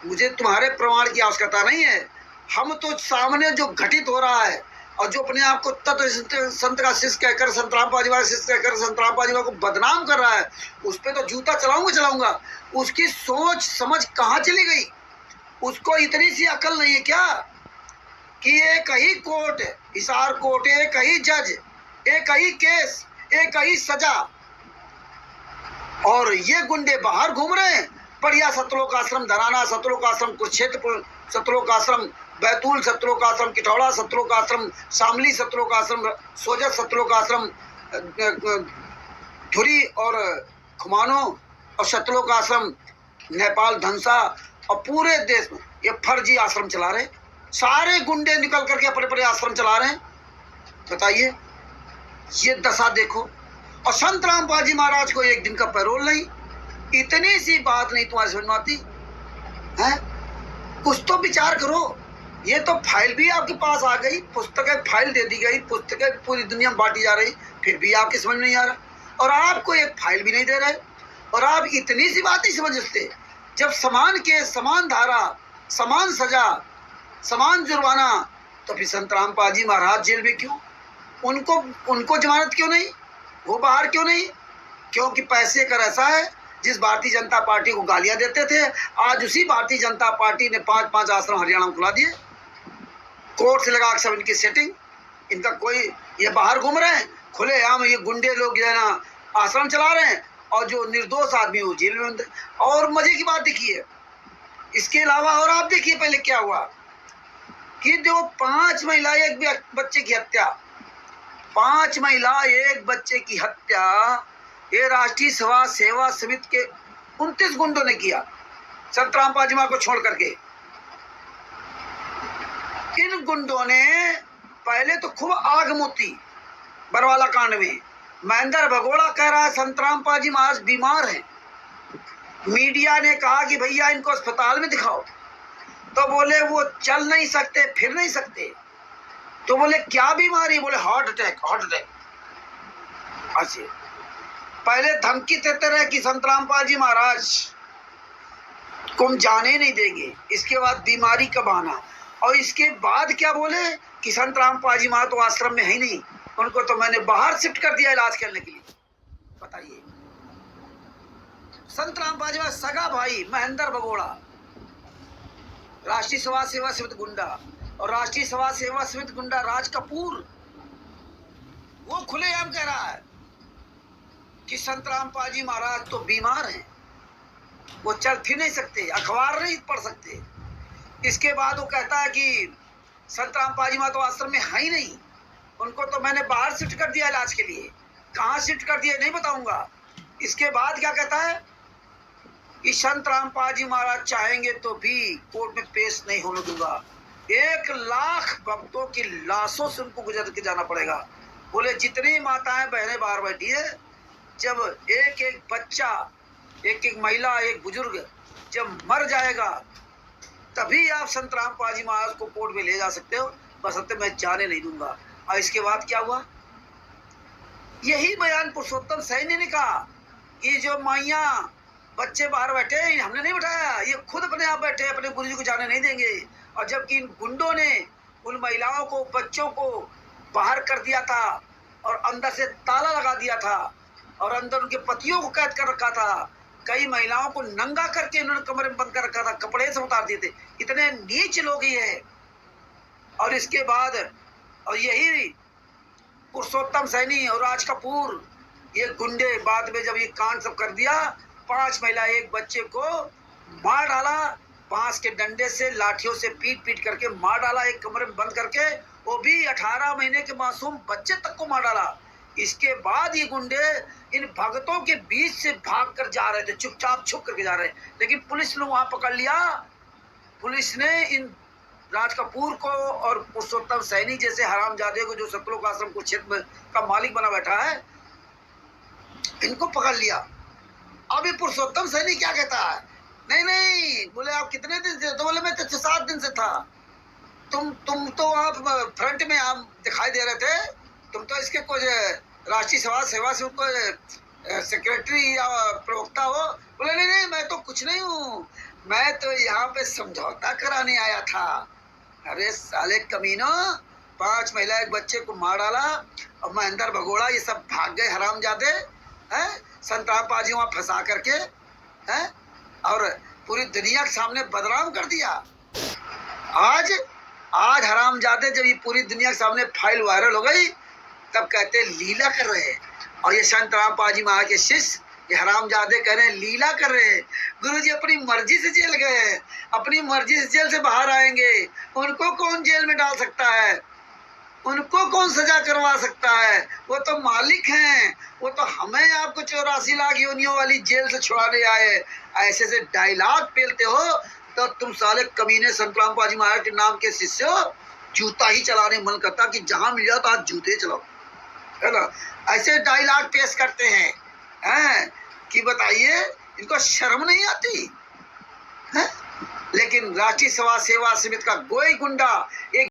मुझे तुम्हारे प्रमाण की आवश्यकता नहीं है। हम तो सामने जो घटित हो रहा है और जो अपने आप को तत्व संत का शिष्य कहकर, संतराम पाजीवाल शिष्य कहकर संतराम पाजीवाल को बदनाम कर रहा है, उस पर तो जूता चलाऊंगा। उसकी सोच समझ कहाँ चली गई? उसको इतनी सी अकल नहीं है क्या कि एक ही कोर्ट, हिसार कोर्ट, एक ही जज, एक ही केस, एक ही सजा, और ये गुंडे बाहर घूम रहे हैं। बढ़िया सतलोक आश्रम धराना, सतलोक आश्रम कुरुक्षेत्र, सतलोक आश्रम बैतूल, सतलोक आश्रम किठौड़ा, सतलोक आश्रम शामली, सतलोक आश्रम सोजत, सतलोक आश्रम धुरी और खुमानो, और सतलोक आश्रम नेपाल धनसा, और पूरे देश में ये फर्जी आश्रम चला रहे। सारे गुंडे निकल करके अपने अपने आश्रम चला रहे हैं। बताइए, ये दशा देखो। और संत रामपाल जी महाराज को एक दिन का पैरोल नहीं। इतनी सी बात नहीं तुम्हारी समझ में आती है? कुछ तो विचार करो। ये तो फाइल भी आपके पास आ गई, पुस्तकें फाइल दे दी गई, पुस्तकें पूरी दुनिया में बांटी जा रही, फिर भी आपकी समझ में नहीं आ रहा, और आपको एक फाइल भी नहीं दे रहे, और आप इतनी सी बात नहीं समझते। जब समान केस, समान धारा, समान सजा, समान जुर्माना, तो फिर संत रामपाल जी महाराज जेल में क्यों? उनको जमानत क्यों नहीं? वो बाहर क्यों नहीं? क्योंकि पैसे का ऐसा है, जिस भारतीय जनता पार्टी को गालियां देते थे, आज उसी भारतीय जनता पार्टी ने 5-5 आश्रम हरियाणा में खुला दिए। कोर्ट से लगा सब इनकी सेटिंग। इनका कोई, ये बाहर घूम रहे हैं खुलेआम, ये गुंडे लोग जो है ना आश्रम चला रहे हैं, और जो निर्दोष आदमी वो जेल में अंदर। और मजे की बात देखिए, इसके अलावा और आप देखिए पहले क्या हुआ कि जो 5 महिला एक बच्चे की हत्या, 5 महिला एक बच्चे की हत्या ये राष्ट्रीय सेवा समिति के 29 गुंडों ने किया, संत रामपाल जी को छोड़ करके। इन गुंडों ने पहले तो खूब आग मुती बरवाला कांड में। महेंद्र भगोड़ा कह रहा है संत रामपाल जी महाराज बीमार हैं। मीडिया ने कहा कि भैया इनको अस्पताल में दिखाओ, तो बोले वो चल नहीं सकते, फिर नहीं सकते। तो बोले क्या बीमारी? बोले हार्ट अटैक। अच्छा, पहले धमकी देते रहे कि संत रामपाल जी महाराज को हम जाने नहीं देंगे, इसके बाद बीमारी का बहाना, और इसके बाद क्या बोले कि संत रामपाल जी महाराज तो आश्रम में है ही नहीं, उनको तो मैंने बाहर शिफ्ट कर दिया इलाज करने के लिए। बताइए, संत रामपाल जी महाराज सगा भाई महेंद्र भगोड़ा, राष्ट्रीय समाज सेवा समिति गुंडा, और राष्ट्रीय समाज सेवा समिति गुंडा राज कपूर, वो खुलेआम कह रहा है कि संत रामपाल जी महाराज तो बीमार हैं, वो चल फिर नहीं सकते, अखबार नहीं पढ़ सकते। इसके बाद वो कहता है कि संत रामपाल जी महाराज तो आश्रम में है ही नहीं, उनको तो मैंने बाहर शिफ्ट कर दिया इलाज के लिए। कहाँ शिफ्ट कर दिया नहीं बताऊंगा। इसके बाद क्या कहता है कि संत रामपाल जी महाराज चाहेंगे तो भी कोर्ट में पेश नहीं होने दूंगा, 1 लाख भक्तों की लाशों से उनको गुजर के जाना पड़ेगा। बोले जितनी माताएं बहनें बाहर बैठी है, जब एक एक बच्चा, एक एक महिला, एक बुजुर्ग जब मर जाएगा, तभी आप संत रामपाल जी महाराज को कोर्ट में ले जा सकते हो, बशर्ते मैं जाने नहीं दूंगा। और इसके बाद क्या हुआ? यही बयान पुरुषोत्तम सैनी ने कहा कि जो माइया बच्चे बाहर बैठे, हमने नहीं बैठाया, ये खुद अपने आप बैठे, अपने गुरुजी को जाने नहीं देंगे। और जबकि इन गुंडों ने उन महिलाओं को, बच्चों को बाहर कर दिया था, और अंदर से ताला लगा दिया था, और अंदर उनके पतियों को कैद कर रखा था। कई महिलाओं को नंगा करके उन्होंने कमरे में बंद कर रखा था, कपड़े से उतार दिए थे। इतने नीच लोग ही है। और इसके बाद, और यही पुरुषोत्तम सैनी और राज कपूर, ये गुंडे बाद में जब ये कांड सब कर दिया, 5 महिला एक बच्चे को मार डाला, बांस के डंडे से, लाठियों से पीट पीट करके मार डाला, एक कमरे में बंद करके, वो भी 18 महीने के मासूम बच्चे तक को मार डाला। इसके बाद ये गुंडे इन भक्तों के बीच से भाग कर जा रहे थे, चुपचाप छुप करके जा रहे, लेकिन पुलिस ने वहां पकड़ लिया। पुलिस ने इन राज कपूर को और पुरुषोत्तम सैनी जैसे हरामजादे को, जो सतलोक आश्रम कुरुक्षेत्र का मालिक बना बैठा है, इनको पकड़ लिया। अभी पुरुषोत्तम सैनी क्या कहता है? नहीं, बोले आप कितने दिन से? तो बोले मैं तो 6-7 दिन से था। तुम तो आप फ्रंट में आप दिखाई दे रहे थे, तुम तो इसके कुछ राष्ट्रीय समाज सेवा से उनको सेक्रेटरी या प्रवक्ता हो। बोले नहीं, मैं तो कुछ नहीं हूँ, मैं तो यहाँ पे समझौता कराने आया था। अरे साले कमीनो, 5 महिला एक बच्चे को मार डाला और महेंद्र भगोड़ा ये सब भाग गए हरामजादे हैं, संतराम पाजी वहां फंसा करके हैं, और पूरी दुनिया के सामने बदनाम कर दिया। आज आज हरामजादे जब ये पूरी दुनिया के सामने फाइल वायरल हो गई, तब कहते लीला कर रहे हैं। और ये संतराम पाजी महाराज के शिष्य ये हरामजादे कह रहे हैं लीला कर रहे हैं। गुरुजी अपनी मर्जी से जेल गए हैं, अपनी मर्जी से जेल से बाहर आएंगे। उनको कौन जेल में डाल सकता है? उनको कौन सजा करवा सकता है? वो तो मालिक हैं। वो तो हमें आपको 84 लाख योनियों वाली जेल से छुड़ाने आए। ऐसे से डायलॉग पेलते हो तो तुम साले कमीने संतराम पाजी महाराज के नाम के शिष्य हो। जूता ही चलाने मन करता कि जहां मिल जाओ तो आज जूते चलाओ, है ना? ऐसे डायलॉग पेश करते हैं कि बताइए इनको शर्म नहीं आती है? लेकिन राष्ट्रीय समाज सेवा समिति का कोई गुंडा एक